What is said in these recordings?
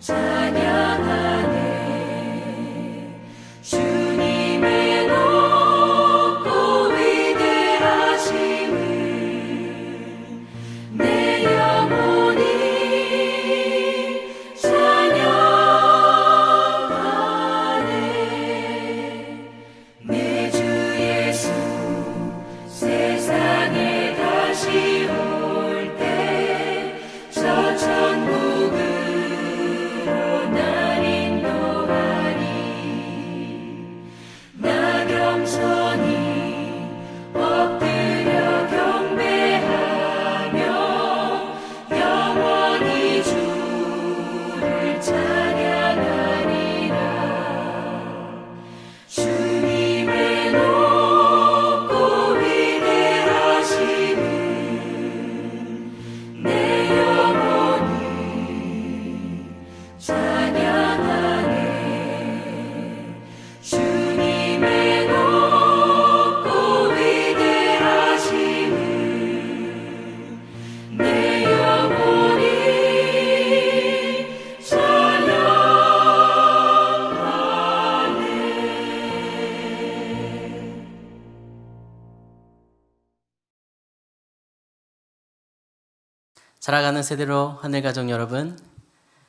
찬양하네. 주님의 높고 위대하심을 내 영혼이 찬양하네. 내 주 예수 세상에 다시 올 때 저 천국으로 날 인도하리. 나 겸손히 엎드려 경배하며 영원히 주를 찬양하리라. 주님의 높고 위대하심을 내 영혼이 찬양하네. 주님의 높고 위대하심을 내 영혼이 찬양하네. 살아가는 세대로 하늘가족 여러분,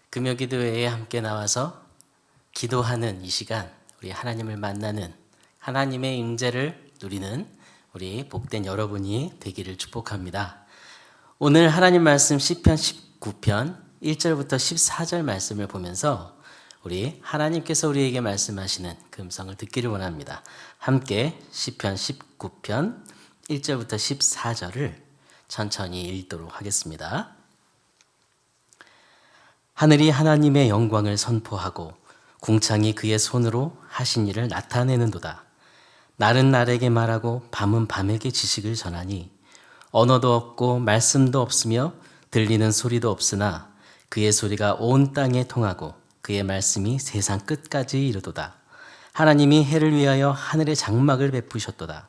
금요기도회에 함께 나와서 기도하는 이 시간, 우리 하나님을 만나는 하나님의 임재를 누리는 우리 복된 여러분이 되기를 축복합니다. 오늘 하나님 말씀 시편 19편 1절부터 14절 말씀을 보면서 우리 하나님께서 우리에게 말씀하시는 그 음성을 듣기를 원합니다. 함께 시편 19편 1절부터 14절을 천천히 읽도록 하겠습니다. 하늘이 하나님의 영광을 선포하고 궁창이 그의 손으로 하신 일을 나타내는도다. 날은 날에게 말하고 밤은 밤에게 지식을 전하니 언어도 없고 말씀도 없으며 들리는 소리도 없으나 그의 소리가 온 땅에 통하고 그의 말씀이 세상 끝까지 이르도다. 하나님이 해를 위하여 하늘의 장막을 베푸셨도다.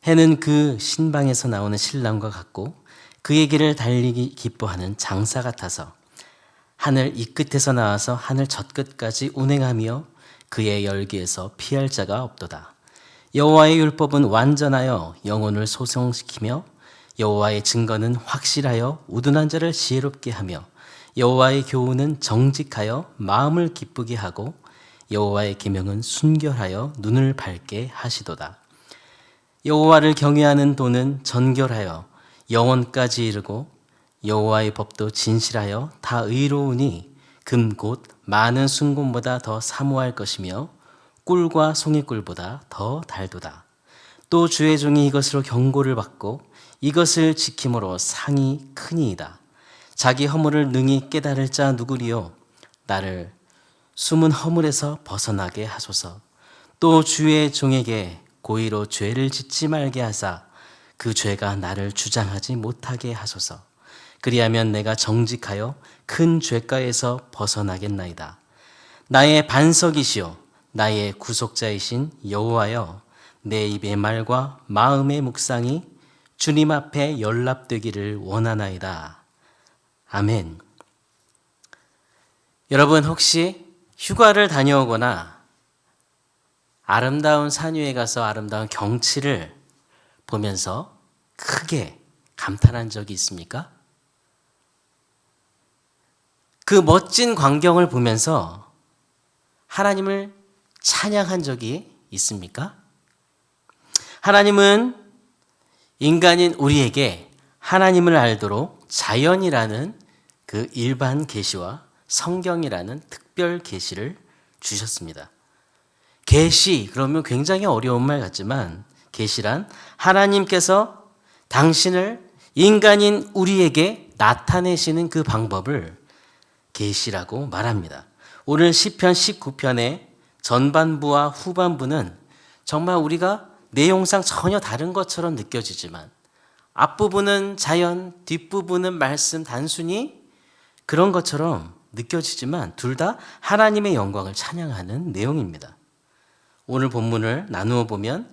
해는 그 신방에서 나오는 신랑과 같고 그의 길을 달리기 기뻐하는 장사 같아서 하늘 이 끝에서 나와서 하늘 저 끝까지 운행하며 그의 열기에서 피할 자가 없도다. 여호와의 율법은 완전하여 영혼을 소성시키며 여호와의 증거는 확실하여 우둔한 자를 지혜롭게 하며 여호와의 교훈은 정직하여 마음을 기쁘게 하고 여호와의 계명은 순결하여 눈을 밝게 하시도다. 여호와를 경외하는 도는 전결하여 영원까지 이르고 여호와의 법도 진실하여 다 의로우니 금 곧 많은 순금보다 더 사모할 것이며 꿀과 송이꿀보다 더 달도다. 또 주의 종이 이것으로 경고를 받고 이것을 지킴으로 상이 크니이다. 자기 허물을 능히 깨달을 자 누구리요? 나를 숨은 허물에서 벗어나게 하소서. 또 주의 종에게 고의로 죄를 짓지 말게 하사 그 죄가 나를 주장하지 못하게 하소서. 그리하면 내가 정직하여 큰 죄가에서 벗어나겠나이다. 나의 반석이시오 나의 구속자이신 여호와여, 내 입의 말과 마음의 묵상이 주님 앞에 연락되기를 원하나이다. 아멘. 여러분, 혹시 휴가를 다녀오거나 아름다운 산 위에 가서 아름다운 경치를 보면서 크게 감탄한 적이 있습니까? 그 멋진 광경을 보면서 하나님을 찬양한 적이 있습니까? 하나님은 인간인 우리에게 하나님을 알도록 자연이라는 그 일반 계시와 성경이라는 특별 계시를 주셨습니다. 계시 그러면 굉장히 어려운 말 같지만 계시란 하나님께서 당신을 인간인 우리에게 나타내시는 그 방법을 계시라고 말합니다. 오늘 시편 19편의 전반부와 후반부는 정말 우리가 내용상 전혀 다른 것처럼 느껴지지만 앞부분은 자연, 뒷부분은 말씀, 단순히 그런 것처럼 느껴지지만 둘 다 하나님의 영광을 찬양하는 내용입니다. 오늘 본문을 나누어 보면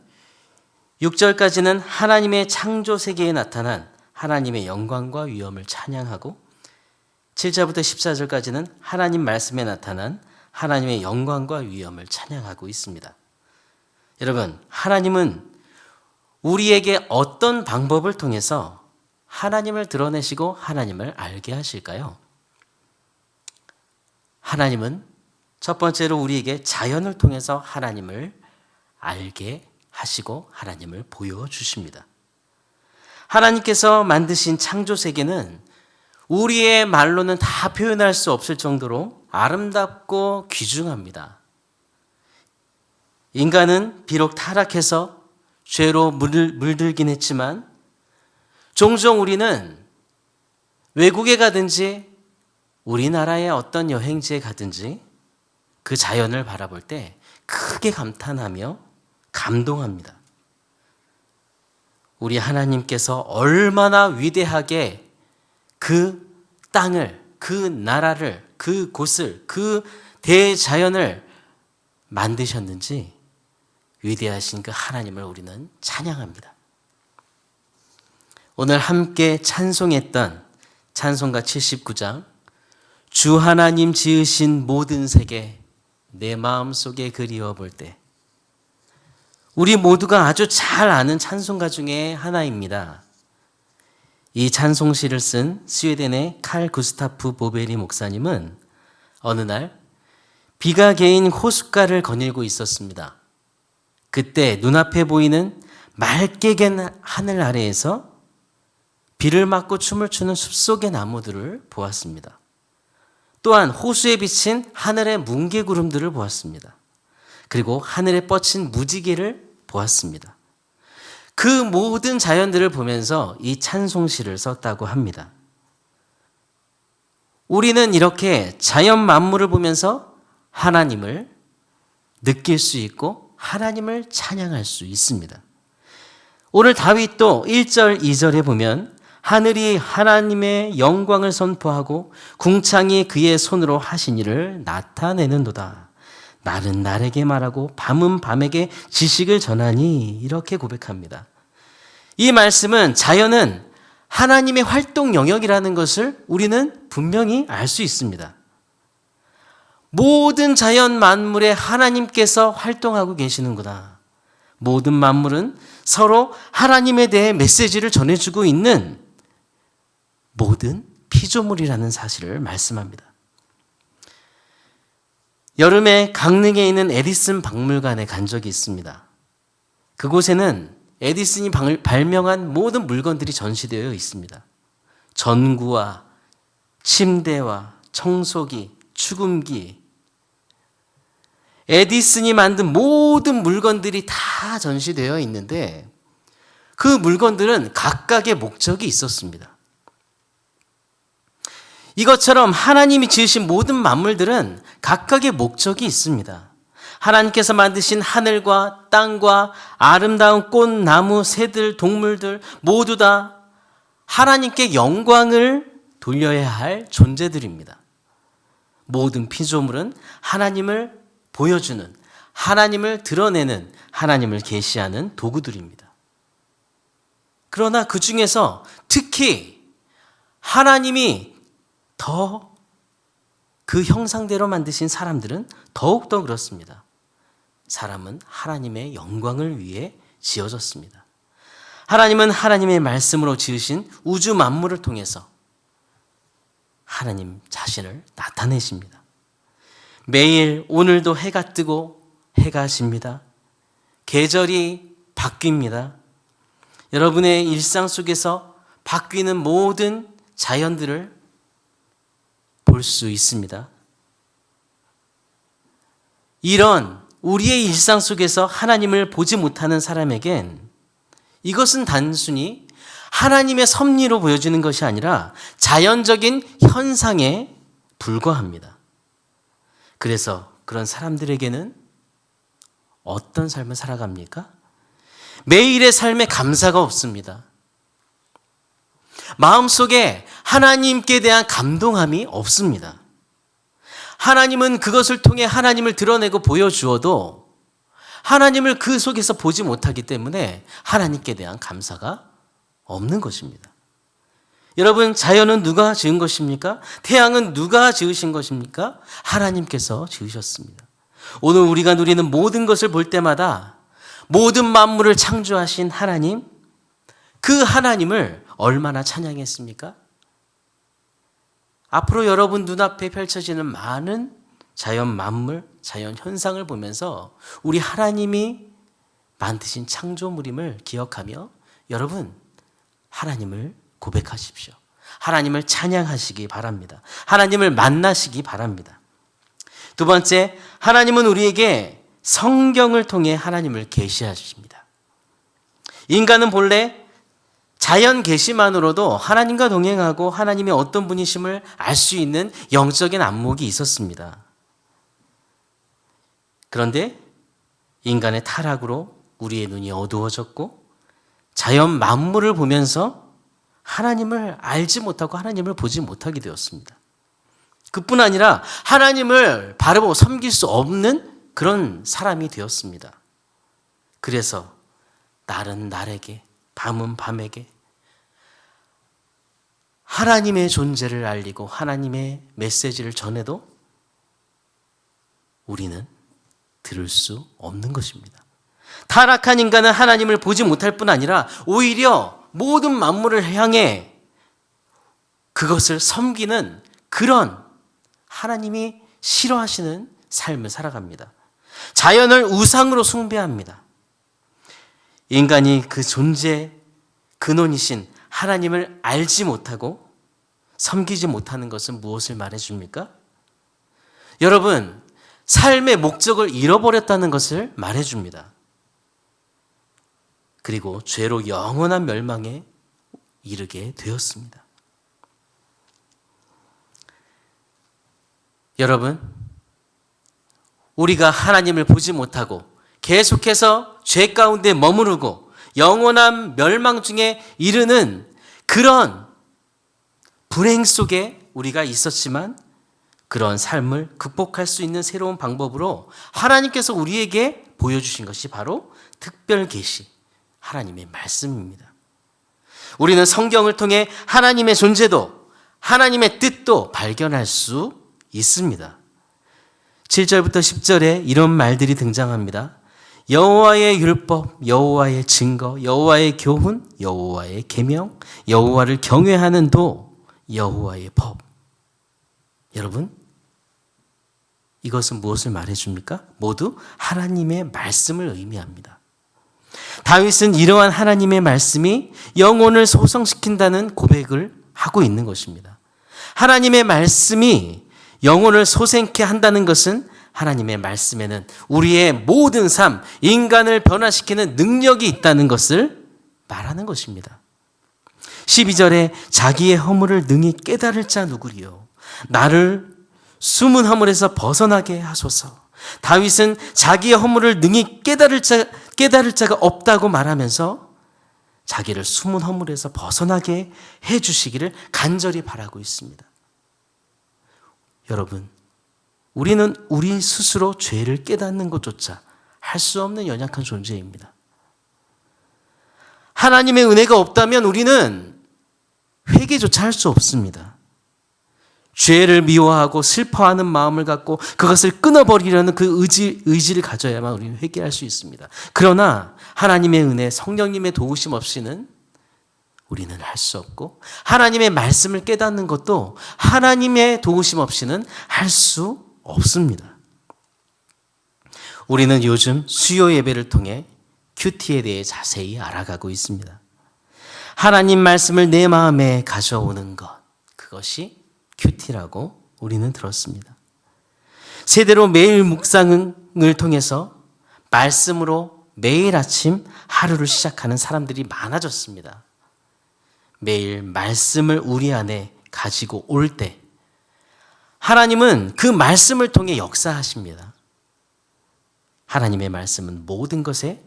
6절까지는 하나님의 창조 세계에 나타난 하나님의 영광과 위엄을 찬양하고 7절부터 14절까지는 하나님 말씀에 나타난 하나님의 영광과 위엄을 찬양하고 있습니다. 여러분, 하나님은 우리에게 어떤 방법을 통해서 하나님을 드러내시고 하나님을 알게 하실까요? 하나님은 첫 번째로 우리에게 자연을 통해서 하나님을 알게 하시고 하나님을 보여주십니다. 하나님께서 만드신 창조 세계는 우리의 말로는 다 표현할 수 없을 정도로 아름답고 귀중합니다. 인간은 비록 타락해서 죄로 물들긴 했지만 종종 우리는 외국에 가든지 우리나라의 어떤 여행지에 가든지 그 자연을 바라볼 때 크게 감탄하며 감동합니다. 우리 하나님께서 얼마나 위대하게 그 땅을, 그 나라를, 그 곳을, 그 대자연을 만드셨는지 위대하신 그 하나님을 우리는 찬양합니다. 오늘 함께 찬송했던 찬송가 79장 주 하나님 지으신 모든 세계 내 마음속에 그리워 볼 때, 우리 모두가 아주 잘 아는 찬송가 중에 하나입니다. 이 찬송시를 쓴 스웨덴의 칼 구스타프 보베리 목사님은 어느 날 비가 개인 호숫가를 거닐고 있었습니다. 그때 눈앞에 보이는 맑게 갠 하늘 아래에서 비를 맞고 춤을 추는 숲속의 나무들을 보았습니다. 또한 호수에 비친 하늘의 뭉게구름들을 보았습니다. 그리고 하늘에 뻗친 무지개를 보았습니다. 그 모든 자연들을 보면서 이 찬송시를 썼다고 합니다. 우리는 이렇게 자연 만물을 보면서 하나님을 느낄 수 있고 하나님을 찬양할 수 있습니다. 오늘 다윗도 1절, 2절에 보면 하늘이 하나님의 영광을 선포하고 궁창이 그의 손으로 하신 일을 나타내는도다. 날은 날에게 말하고 밤은 밤에게 지식을 전하니, 이렇게 고백합니다. 이 말씀은 자연은 하나님의 활동 영역이라는 것을 우리는 분명히 알 수 있습니다. 모든 자연 만물에 하나님께서 활동하고 계시는구나. 모든 만물은 서로 하나님에 대해 메시지를 전해주고 있는 모든 피조물이라는 사실을 말씀합니다. 여름에 강릉에 있는 에디슨 박물관에 간 적이 있습니다. 그곳에는 에디슨이 발명한 모든 물건들이 전시되어 있습니다. 전구와 침대와 청소기, 축음기, 에디슨이 만든 모든 물건들이 다 전시되어 있는데 그 물건들은 각각의 목적이 있었습니다. 이것처럼 하나님이 지으신 모든 만물들은 각각의 목적이 있습니다. 하나님께서 만드신 하늘과 땅과 아름다운 꽃, 나무, 새들, 동물들 모두 다 하나님께 영광을 돌려야 할 존재들입니다. 모든 피조물은 하나님을 보여주는, 하나님을 드러내는, 하나님을 계시하는 도구들입니다. 그러나 그 중에서 특히 하나님이 더 그 형상대로 만드신 사람들은 더욱더 그렇습니다. 사람은 하나님의 영광을 위해 지어졌습니다. 하나님은 하나님의 말씀으로 지으신 우주 만물을 통해서 하나님 자신을 나타내십니다. 매일 오늘도 해가 뜨고 해가 집니다. 계절이 바뀝니다. 여러분의 일상 속에서 바뀌는 모든 자연들을 볼 수 있습니다. 이런 우리의 일상 속에서 하나님을 보지 못하는 사람에겐 이것은 단순히 하나님의 섭리로 보여지는 것이 아니라 자연적인 현상에 불과합니다. 그래서 그런 사람들에게는 어떤 삶을 살아갑니까? 매일의 삶에 감사가 없습니다. 마음속에 하나님께 대한 감동함이 없습니다. 하나님은 그것을 통해 하나님을 드러내고 보여주어도 하나님을 그 속에서 보지 못하기 때문에 하나님께 대한 감사가 없는 것입니다. 여러분, 자연은 누가 지은 것입니까? 태양은 누가 지으신 것입니까? 하나님께서 지으셨습니다. 오늘 우리가 누리는 모든 것을 볼 때마다 모든 만물을 창조하신 하나님, 그 하나님을 얼마나 찬양했습니까? 앞으로 여러분 눈앞에 펼쳐지는 많은 자연 만물, 자연 현상을 보면서 우리 하나님이 만드신 창조물임을 기억하며 여러분, 하나님을 고백하십시오. 하나님을 찬양하시기 바랍니다. 하나님을 만나시기 바랍니다. 두 번째, 하나님은 우리에게 성경을 통해 하나님을 계시하십니다. 인간은 본래 자연 계시만으로도 하나님과 동행하고 하나님이 어떤 분이심을 알 수 있는 영적인 안목이 있었습니다. 그런데 인간의 타락으로 우리의 눈이 어두워졌고 자연 만물을 보면서 하나님을 알지 못하고 하나님을 보지 못하게 되었습니다. 그뿐 아니라 하나님을 바라보고 섬길 수 없는 그런 사람이 되었습니다. 그래서 날은 날에게, 밤은 밤에게 하나님의 존재를 알리고 하나님의 메시지를 전해도 우리는 들을 수 없는 것입니다. 타락한 인간은 하나님을 보지 못할 뿐 아니라 오히려 모든 만물을 향해 그것을 섬기는 그런 하나님이 싫어하시는 삶을 살아갑니다. 자연을 우상으로 숭배합니다. 인간이 그 존재 근원이신 하나님을 알지 못하고 섬기지 못하는 것은 무엇을 말해줍니까? 여러분, 삶의 목적을 잃어버렸다는 것을 말해줍니다. 그리고 죄로 영원한 멸망에 이르게 되었습니다. 여러분, 우리가 하나님을 보지 못하고 계속해서 죄 가운데 머무르고 영원한 멸망 중에 이르는 그런 불행 속에 우리가 있었지만 그런 삶을 극복할 수 있는 새로운 방법으로 하나님께서 우리에게 보여주신 것이 바로 특별 계시, 하나님의 말씀입니다. 우리는 성경을 통해 하나님의 존재도 하나님의 뜻도 발견할 수 있습니다. 7절부터 10절에 이런 말들이 등장합니다. 여호와의 율법, 여호와의 증거, 여호와의 교훈, 여호와의 계명, 여호와를 경외하는 도, 여호와의 법. 여러분, 이것은 무엇을 말해줍니까? 모두 하나님의 말씀을 의미합니다. 다윗은 이러한 하나님의 말씀이 영혼을 소성시킨다는 고백을 하고 있는 것입니다. 하나님의 말씀이 영혼을 소생케 한다는 것은 하나님의 말씀에는 우리의 모든 삶, 인간을 변화시키는 능력이 있다는 것을 말하는 것입니다. 12절에 자기의 허물을 능히 깨달을 자 누구리요? 나를 숨은 허물에서 벗어나게 하소서. 다윗은 자기의 허물을 능히 깨달을 자가 없다고 말하면서 자기를 숨은 허물에서 벗어나게 해주시기를 간절히 바라고 있습니다. 여러분, 우리는 우리 스스로 죄를 깨닫는 것조차 할 수 없는 연약한 존재입니다. 하나님의 은혜가 없다면 우리는 회개조차 할 수 없습니다. 죄를 미워하고 슬퍼하는 마음을 갖고 그것을 끊어버리려는 그 의지를 가져야만 우리는 회개할 수 있습니다. 그러나 하나님의 은혜, 성령님의 도우심 없이는 우리는 할 수 없고 하나님의 말씀을 깨닫는 것도 하나님의 도우심 없이는 할 수 없습니다. 우리는 요즘 수요 예배를 통해 큐티에 대해 자세히 알아가고 있습니다. 하나님 말씀을 내 마음에 가져오는 것, 그것이 큐티라고 우리는 들었습니다. 세대로 매일 묵상을 통해서 말씀으로 매일 아침 하루를 시작하는 사람들이 많아졌습니다. 매일 말씀을 우리 안에 가지고 올 때 하나님은 그 말씀을 통해 역사하십니다. 하나님의 말씀은 모든 것의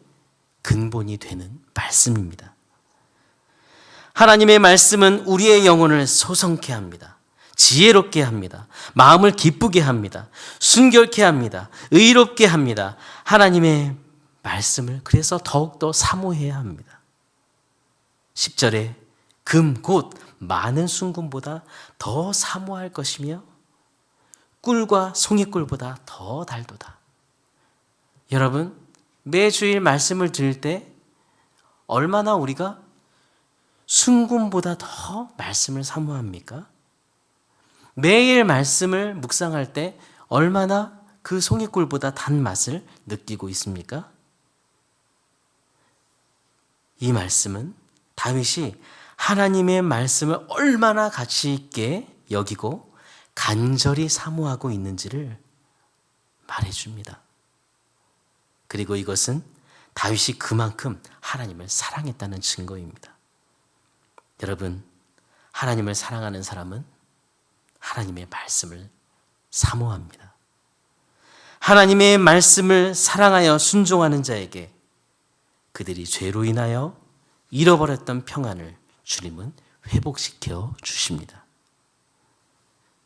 근본이 되는 말씀입니다. 하나님의 말씀은 우리의 영혼을 소성케 합니다. 지혜롭게 합니다. 마음을 기쁘게 합니다. 순결케 합니다. 의롭게 합니다. 하나님의 말씀을 그래서 더욱더 사모해야 합니다. 10절에 금 곧 많은 순금보다 더 사모할 것이며 꿀과 송이꿀보다 더 달도다. 여러분, 매주일 말씀을 들을 때 얼마나 우리가 순금보다 더 말씀을 사모합니까? 매일 말씀을 묵상할 때 얼마나 그 송이꿀보다 단맛을 느끼고 있습니까? 이 말씀은 다윗이 하나님의 말씀을 얼마나 가치 있게 여기고 간절히 사모하고 있는지를 말해줍니다. 그리고 이것은 다윗이 그만큼 하나님을 사랑했다는 증거입니다. 여러분, 하나님을 사랑하는 사람은 하나님의 말씀을 사모합니다. 하나님의 말씀을 사랑하여 순종하는 자에게 그들이 죄로 인하여 잃어버렸던 평안을 주님은 회복시켜 주십니다.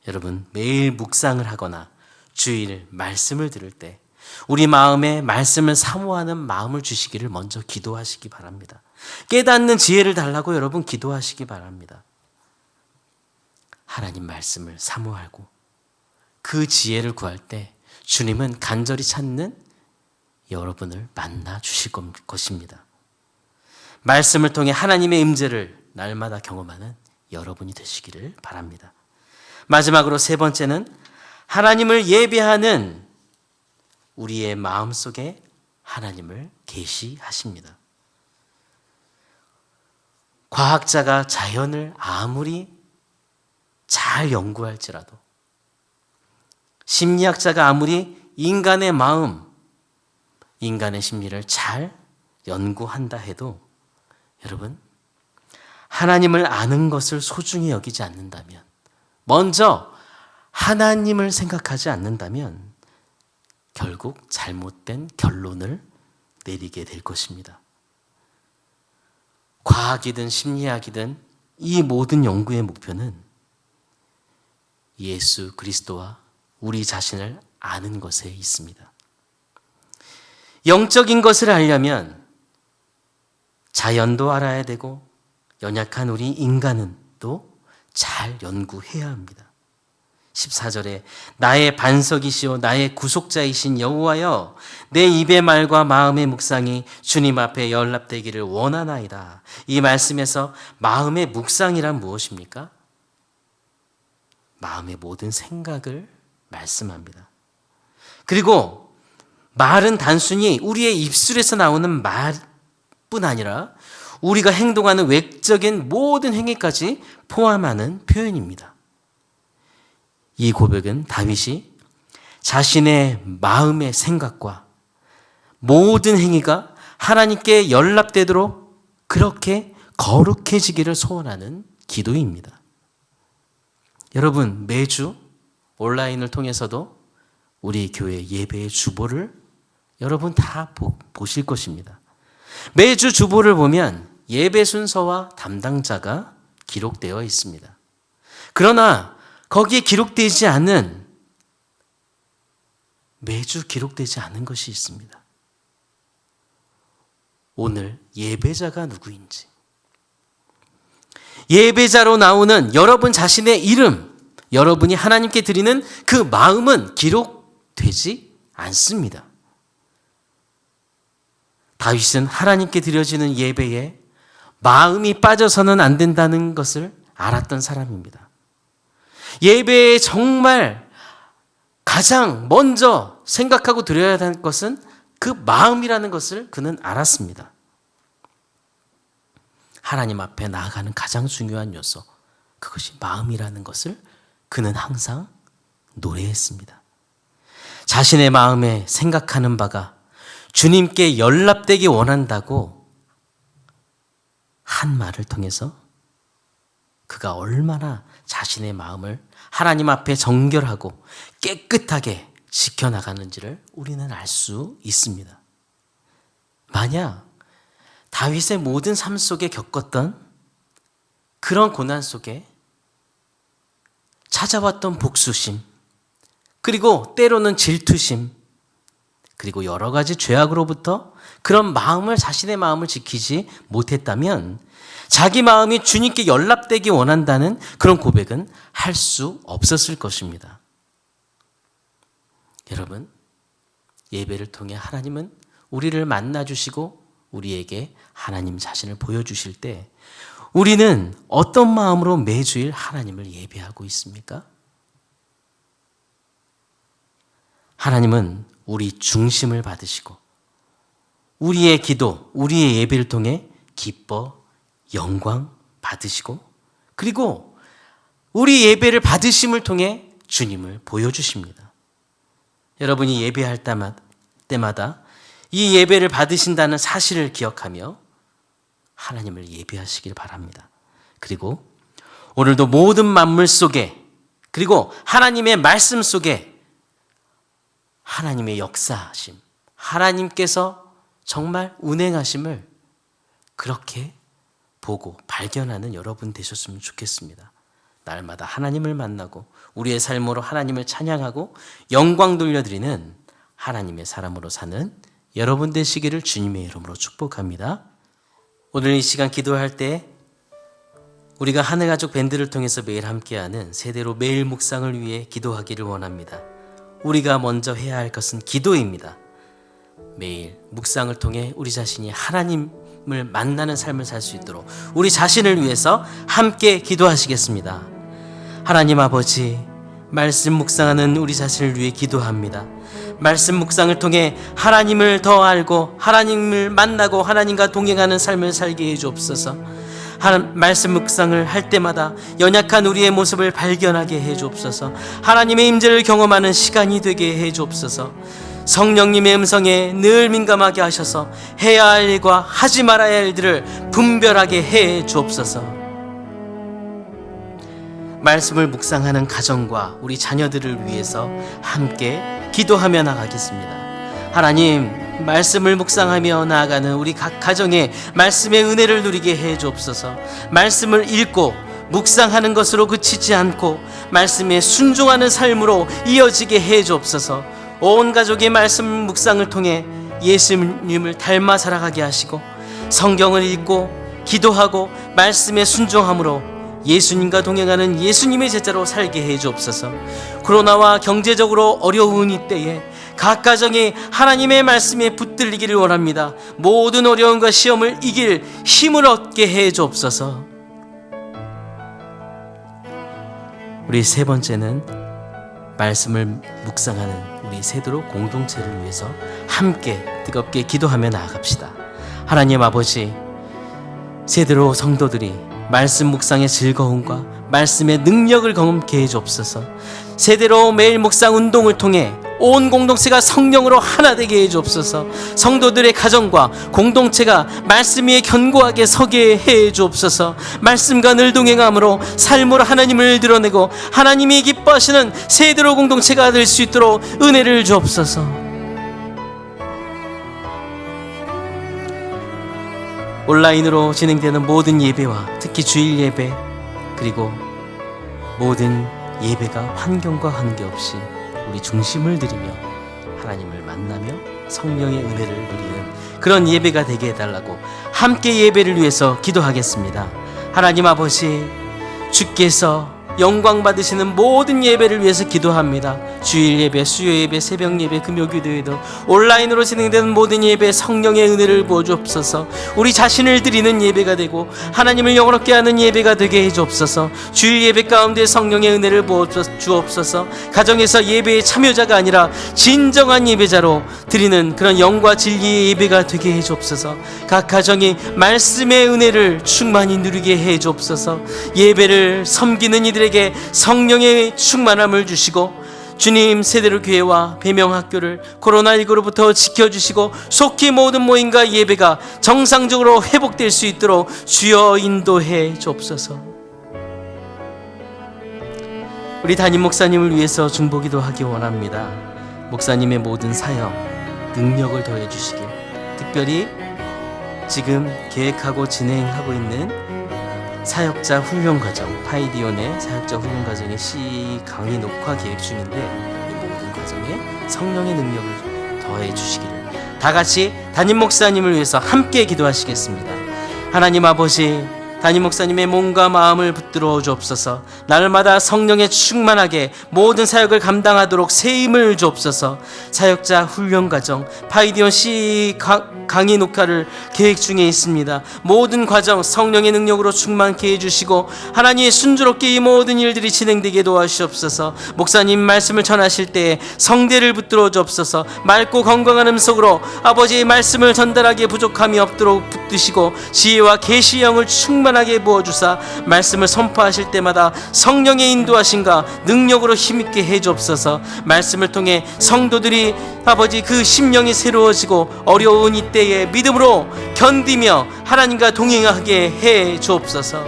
여러분, 매일 묵상을 하거나 주일 말씀을 들을 때 우리 마음에 말씀을 사모하는 마음을 주시기를 먼저 기도하시기 바랍니다. 깨닫는 지혜를 달라고 여러분 기도하시기 바랍니다. 하나님 말씀을 사모하고 그 지혜를 구할 때 주님은 간절히 찾는 여러분을 만나 주실 것입니다. 말씀을 통해 하나님의 임재를 날마다 경험하는 여러분이 되시기를 바랍니다. 마지막으로 세 번째는 하나님을 예배하는 우리의 마음속에 하나님을 계시하십니다. 과학자가 자연을 아무리 잘 연구할지라도, 심리학자가 아무리 인간의 마음, 인간의 심리를 잘 연구한다 해도 여러분, 하나님을 아는 것을 소중히 여기지 않는다면, 먼저 하나님을 생각하지 않는다면 결국 잘못된 결론을 내리게 될 것입니다. 과학이든 심리학이든 이 모든 연구의 목표는 예수 그리스도와 우리 자신을 아는 것에 있습니다. 영적인 것을 알려면 자연도 알아야 되고 연약한 우리 인간은 또 잘 연구해야 합니다. 14절에 나의 반석이시오 나의 구속자이신 여호와여 내 입의 말과 마음의 묵상이 주님 앞에 연락되기를 원하나이다. 이 말씀에서 마음의 묵상이란 무엇입니까? 마음의 모든 생각을 말씀합니다. 그리고 말은 단순히 우리의 입술에서 나오는 말뿐 아니라 우리가 행동하는 외적인 모든 행위까지 포함하는 표현입니다. 이 고백은 다윗이 자신의 마음의 생각과 모든 행위가 하나님께 연락되도록 그렇게 거룩해지기를 소원하는 기도입니다. 여러분, 매주 온라인을 통해서도 우리 교회 예배의 주보를 여러분 다 보실 것입니다. 매주 주보를 보면 예배 순서와 담당자가 기록되어 있습니다. 그러나 거기에 기록되지 않은, 매주 기록되지 않은 것이 있습니다. 오늘 예배자가 누구인지, 예배자로 나오는 여러분 자신의 이름, 여러분이 하나님께 드리는 그 마음은 기록되지 않습니다. 다윗은 하나님께 드려지는 예배에 마음이 빠져서는 안 된다는 것을 알았던 사람입니다. 예배에 정말 가장 먼저 생각하고 드려야 할 것은 그 마음이라는 것을 그는 알았습니다. 하나님 앞에 나아가는 가장 중요한 요소, 그것이 마음이라는 것을 그는 항상 노래했습니다. 자신의 마음에 생각하는 바가 주님께 연락되기 원한다고 한 말을 통해서 그가 얼마나 자신의 마음을 하나님 앞에 정결하고 깨끗하게 지켜나가는지를 우리는 알 수 있습니다. 만약 다윗의 모든 삶 속에 겪었던 그런 고난 속에 찾아왔던 복수심, 그리고 때로는 질투심, 그리고 여러 가지 죄악으로부터 그런 마음을, 자신의 마음을 지키지 못했다면 자기 마음이 주님께 연락되기 원한다는 그런 고백은 할 수 없었을 것입니다. 여러분, 예배를 통해 하나님은 우리를 만나주시고 우리에게 하나님 자신을 보여주실 때 우리는 어떤 마음으로 매주일 하나님을 예배하고 있습니까? 하나님은 우리 중심을 받으시고 우리의 기도, 우리의 예배를 통해 기뻐 영광 받으시고 그리고 우리 예배를 받으심을 통해 주님을 보여주십니다. 여러분이 예배할 때마다 이 예배를 받으신다는 사실을 기억하며 하나님을 예배하시길 바랍니다. 그리고 오늘도 모든 만물 속에 그리고 하나님의 말씀 속에 하나님의 역사하심, 하나님께서 정말 운행하심을 그렇게 보고 발견하는 여러분 되셨으면 좋겠습니다. 날마다 하나님을 만나고 우리의 삶으로 하나님을 찬양하고 영광 돌려드리는 하나님의 사람으로 사는 여러분 되시기를 주님의 이름으로 축복합니다. 오늘 이 시간 기도할 때 우리가 하늘가족 밴드를 통해서 매일 함께하는 세대로 매일 묵상을 위해 기도하기를 원합니다. 우리가 먼저 해야 할 것은 기도입니다. 매일 묵상을 통해 우리 자신이 하나님을 만나는 삶을 살 수 있도록 우리 자신을 위해서 함께 기도하시겠습니다. 하나님 아버지, 말씀 묵상하는 우리 자신을 위해 기도합니다. 말씀 묵상을 통해 하나님을 더 알고 하나님을 만나고 하나님과 동행하는 삶을 살게 해주옵소서. 말씀 묵상을 할 때마다 연약한 우리의 모습을 발견하게 해주옵소서. 하나님의 임재를 경험하는 시간이 되게 해주옵소서. 성령님의 음성에 늘 민감하게 하셔서 해야 할 일과 하지 말아야 할 일들을 분별하게 해 주옵소서. 말씀을 묵상하는 가정과 우리 자녀들을 위해서 함께 기도하며 나가겠습니다. 하나님, 말씀을 묵상하며 나아가는 우리 각 가정에 말씀의 은혜를 누리게 해 주옵소서. 말씀을 읽고 묵상하는 것으로 그치지 않고 말씀에 순종하는 삶으로 이어지게 해 주옵소서. 온 가족의 말씀 묵상을 통해 예수님을 닮아 살아가게 하시고 성경을 읽고 기도하고 말씀에 순종함으로 예수님과 동행하는 예수님의 제자로 살게 해 주옵소서. 코로나와 경제적으로 어려운 이때에 각 가정이 하나님의 말씀에 붙들리기를 원합니다. 모든 어려움과 시험을 이길 힘을 얻게 해 주옵소서. 우리 세 번째는 말씀을 묵상하는 우리 세도로 공동체를 위해서 함께 뜨겁게 기도하며 나아갑시다. 하나님 아버지, 세도로 성도들이 말씀 묵상의 즐거움과 말씀의 능력을 경험케 해 주옵소서. 세대로 매일 묵상 운동을 통해 온 공동체가 성령으로 하나 되게 해 주옵소서. 성도들의 가정과 공동체가 말씀 위에 견고하게 서게 해 주옵소서. 말씀과 늘 동행함으로 삶으로 하나님을 드러내고 하나님이 기뻐하시는 세대로 공동체가 될 수 있도록 은혜를 주옵소서. 온라인으로 진행되는 모든 예배와 특히 주일 예배 그리고 모든 예배가 환경과 관계없이 우리 중심을 들이며 하나님을 만나며 성령의 은혜를 누리는 그런 예배가 되게 해달라고 함께 예배를 위해서 기도하겠습니다. 하나님 아버지, 주께서 영광 받으시는 모든 예배를 위해서 기도합니다. 주일 예배, 수요 예배, 새벽 예배, 금요 기도회도 온라인으로 진행되는 모든 예배 성령의 은혜를 부어주옵소서. 우리 자신을 드리는 예배가 되고 하나님을 영원롭게 하는 예배가 되게 해주옵소서. 주일 예배 가운데 성령의 은혜를 부어주옵소서. 가정에서 예배의 참여자가 아니라 진정한 예배자로 드리는 그런 영과 진리의 예배가 되게 해주옵소서. 각 가정이 말씀의 은혜를 충만히 누리게 해주옵소서. 예배를 섬기는 이들에게 성령의 충만함을 주시고 주님, 세대로 교회와 배명학교를 코로나19로부터 지켜주시고 속히 모든 모임과 예배가 정상적으로 회복될 수 있도록 주여 인도해 주옵소서. 우리 담임 목사님을 위해서 중보기도 하기 원합니다. 목사님의 모든 사역, 능력을 더해 주시길, 특별히 지금 계획하고 진행하고 있는 사역자 훈련 과정, 파이디온의 사역자 훈련 과정의 C 강의 녹화 계획 중인데 이 모든 과정에 성령의 능력을 더 더해 주시기를 다 같이 담임 목사님을 위해서 함께 기도하시겠습니다. 하나님 아버지, 담임 목사님의 몸과 마음을 붙들어 주옵소서. 날마다 성령에 충만하게 모든 사역을 감당하도록 새 힘을 주옵소서. 사역자 훈련 과정, 파이디온 C 강의 녹화를 계획 중에 있습니다. 모든 과정 성령의 능력으로 충만케 해주시고 하나님 순조롭게 이 모든 일들이 진행되게 도와주시옵소서. 목사님 말씀을 전하실 때에 성대를 붙들어 주옵소서. 맑고 건강한 음성으로 아버지의 말씀을 전달하기에 부족함이 없도록 붙드시고 지혜와 계시의 영을 충만하게 부어주사 말씀을 선포하실 때마다 성령의 인도하심과 능력으로 힘있게 해주옵소서. 말씀을 통해 성도들이 아버지 그 심령이 새로워지고 어려운 이때에 믿음으로 견디며 하나님과 동행하게 해 주옵소서.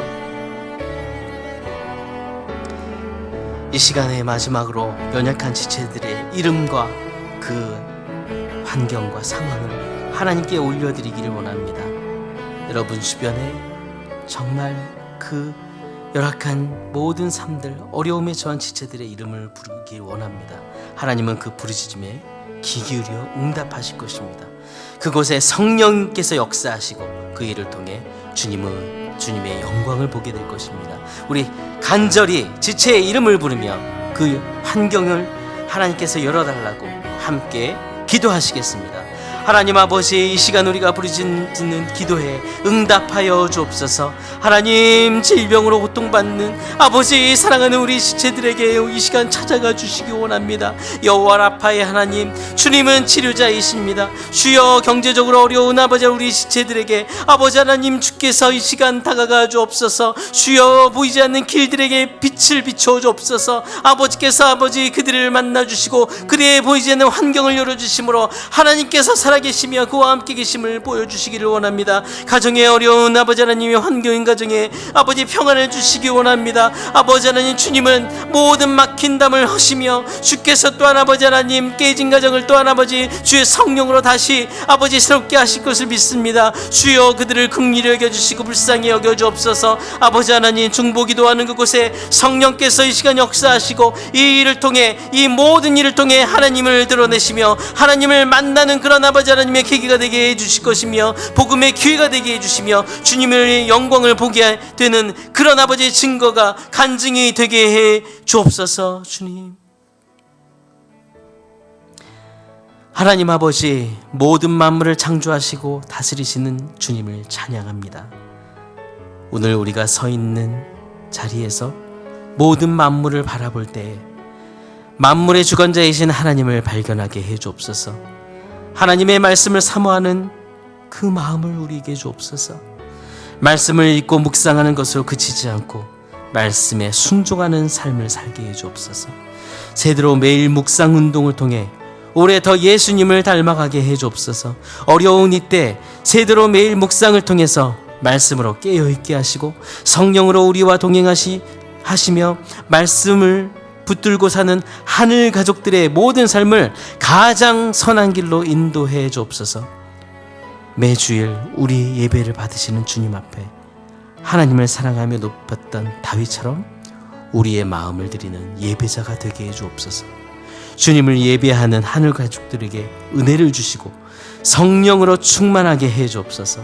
이 시간의 마지막으로 연약한 지체들의 이름과 그 환경과 상황을 하나님께 올려드리기를 원합니다. 여러분 주변에 정말 그 열악한 모든 삶들, 어려움에 처한 지체들의 이름을 부르기 원합니다. 하나님은 그 부르짖음에 귀 기울여 응답하실 것입니다. 그곳에 성령께서 역사하시고 그 일을 통해 주님의 영광을 보게 될 것입니다. 우리 간절히 지체의 이름을 부르며 그 환경을 하나님께서 열어달라고 함께 기도하시겠습니다. 하나님 아버지, 이 시간 우리가 부르짖는 기도에 응답하여 주옵소서. 하나님, 질병으로 고통받는 아버지 사랑하는 우리 지체들에게 이 시간 찾아가 주시기 원합니다. 여호와 라파의 하나님, 주님은 치료자이십니다. 주여, 경제적으로 어려운 아버지 우리 지체들에게 아버지 하나님 주께서 이 시간 다가가 주옵소서. 주여, 보이지 않는 길들에게 빛을 비춰 주옵소서. 아버지께서 아버지 그들을 만나 주시고 그들의 보이지 않는 환경을 열어 주심으로 하나님께서 살아계시며 그와 함께 계심을 보여주시기를 원합니다. 가정에 어려운 아버지 하나님의 환경인 가정에 아버지 평안을 주시기 원합니다. 아버지 하나님, 주님은 모든 막힌 담을 허시며 주께서 또한 아버지 하나님 깨진 가정을 또한 아버지 주의 성령으로 다시 아버지 새롭게 하실 것을 믿습니다. 주여, 그들을 긍휼히 여겨주시고 불쌍히 여겨주옵소서. 아버지 하나님, 중보기도하는 그곳에 성령께서 이 시간 역사하시고 이 일을 통해, 이 모든 일을 통해 하나님을 드러내시며 하나님을 만나는 그런 아버지 하나님의 계기가 되게 해주실 것이며 복음의 기회가 되게 해주시며 주님의 영광을 보게 되는 그런 아버지의 증거가 간증이 되게 해 주옵소서. 주님, 하나님 아버지, 모든 만물을 창조하시고 다스리시는 주님을 찬양합니다. 오늘 우리가 서 있는 자리에서 모든 만물을 바라볼 때 만물의 주관자이신 하나님을 발견하게 해 주옵소서. 하나님의 말씀을 사모하는 그 마음을 우리에게 주옵소서. 말씀을 읽고 묵상하는 것으로 그치지 않고 말씀에 순종하는 삶을 살게 해 주옵소서. 새대로 매일 묵상 운동을 통해 올해 더 예수님을 닮아가게 해 주옵소서. 어려운 이때 새대로 매일 묵상을 통해서 말씀으로 깨어있게 하시고 성령으로 우리와 동행하시며 말씀을 붙들고 사는 하늘 가족들의 모든 삶을 가장 선한 길로 인도해 주옵소서. 매주일 우리 예배를 받으시는 주님 앞에 하나님을 사랑하며 높였던 다윗처럼 우리의 마음을 드리는 예배자가 되게 해 주옵소서. 주님을 예배하는 하늘 가족들에게 은혜를 주시고 성령으로 충만하게 해 주옵소서.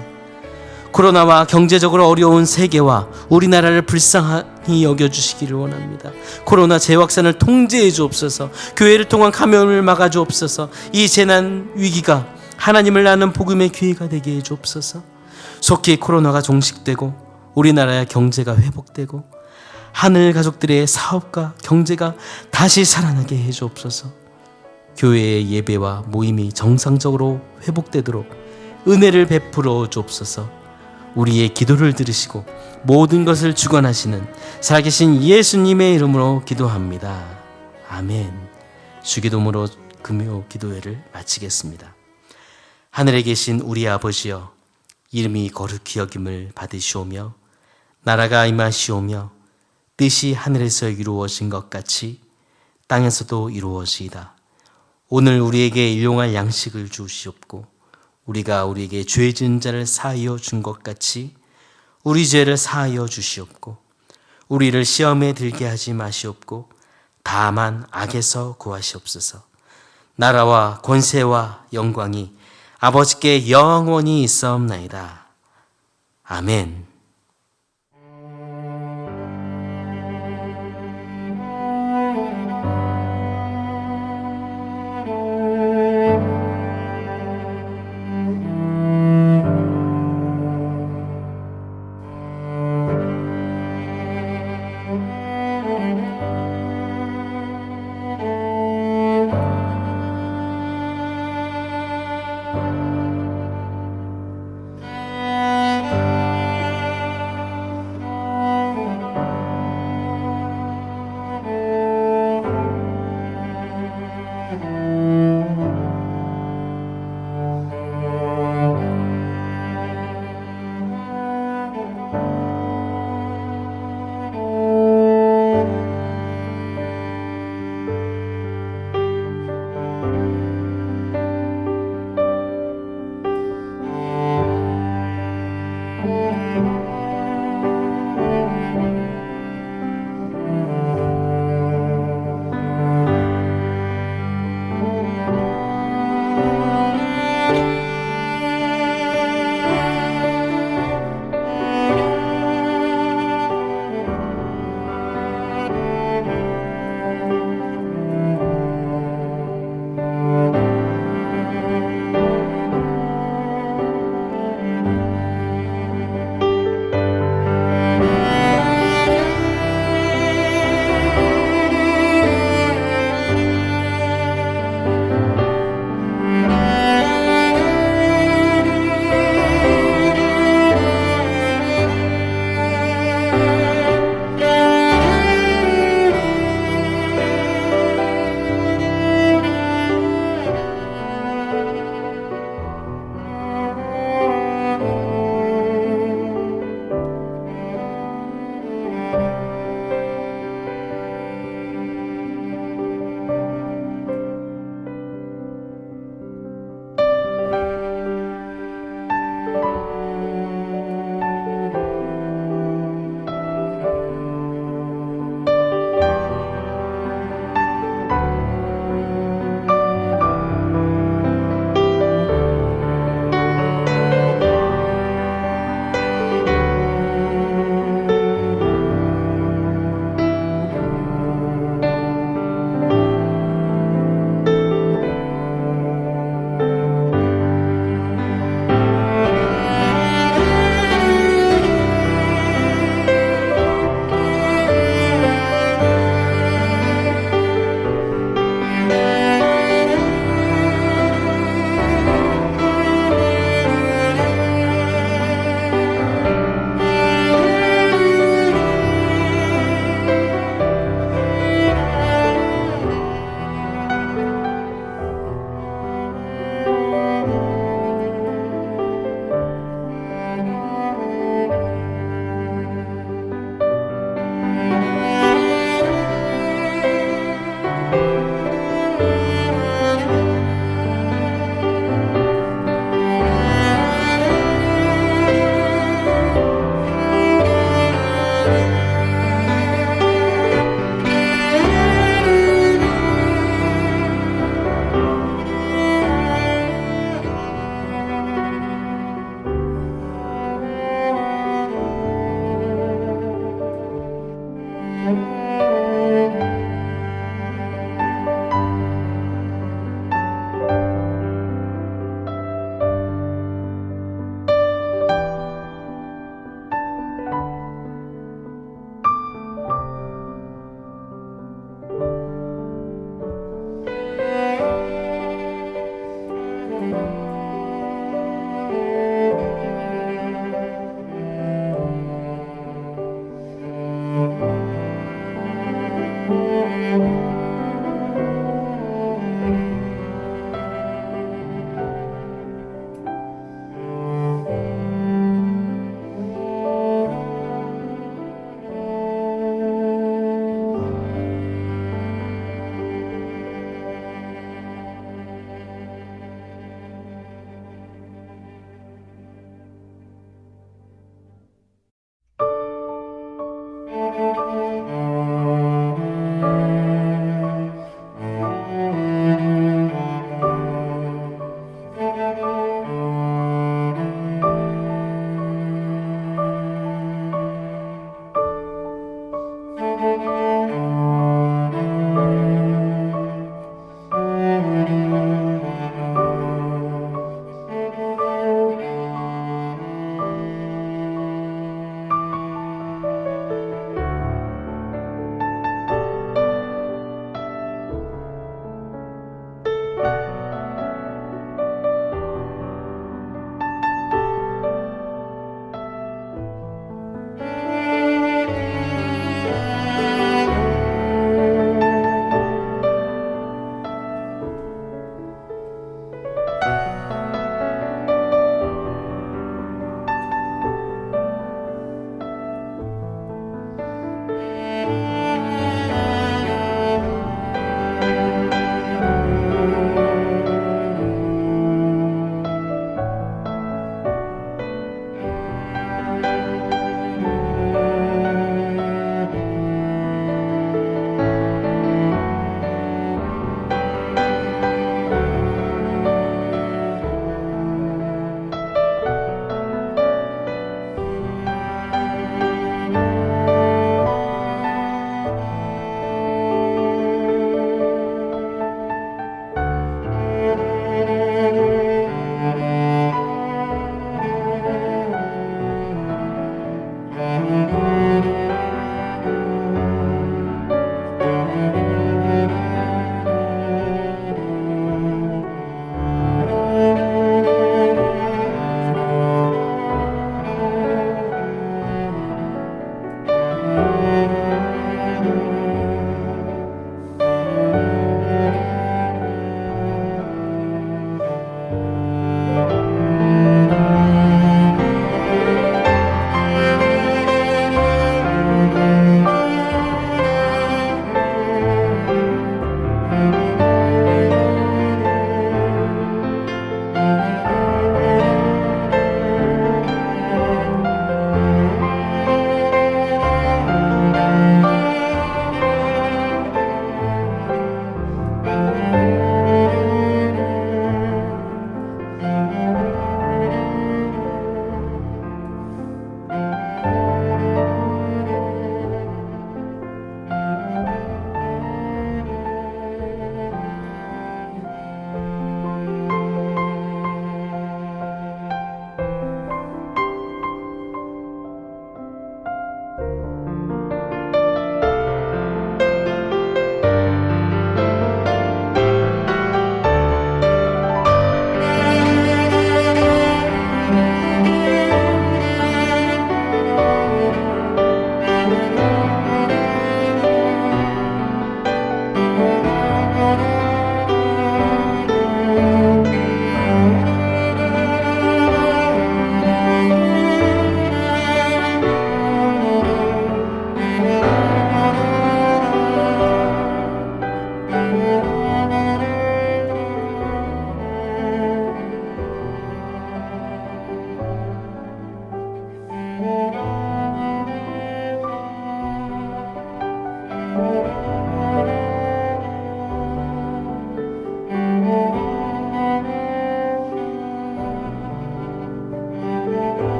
코로나와 경제적으로 어려운 세계와 우리나라를 불쌍히 여겨주시기를 원합니다. 코로나 재확산을 통제해 주옵소서. 교회를 통한 감염을 막아 주옵소서. 이 재난 위기가 하나님을 아는 복음의 기회가 되게 해 주옵소서. 속히 코로나가 종식되고 우리나라의 경제가 회복되고 하늘 가족들의 사업과 경제가 다시 살아나게 해 주옵소서. 교회의 예배와 모임이 정상적으로 회복되도록 은혜를 베풀어 주옵소서. 우리의 기도를 들으시고 모든 것을 주관하시는 살아계신 예수님의 이름으로 기도합니다. 아멘. 주기도문으로 금요 기도회를 마치겠습니다. 하늘에 계신 우리 아버지여, 이름이 거룩히 여김을 받으시오며 나라가 임하시오며 뜻이 하늘에서 이루어진 것 같이 땅에서도 이루어지이다. 오늘 우리에게 일용할 양식을 주시옵고 우리가 우리에게 죄 지은 자를 사하여 준 것 같이 우리 죄를 사하여 주시옵고 우리를 시험에 들게 하지 마시옵고 다만 악에서 구하시옵소서. 나라와 권세와 영광이 아버지께 영원히 있사옵나이다. 아멘.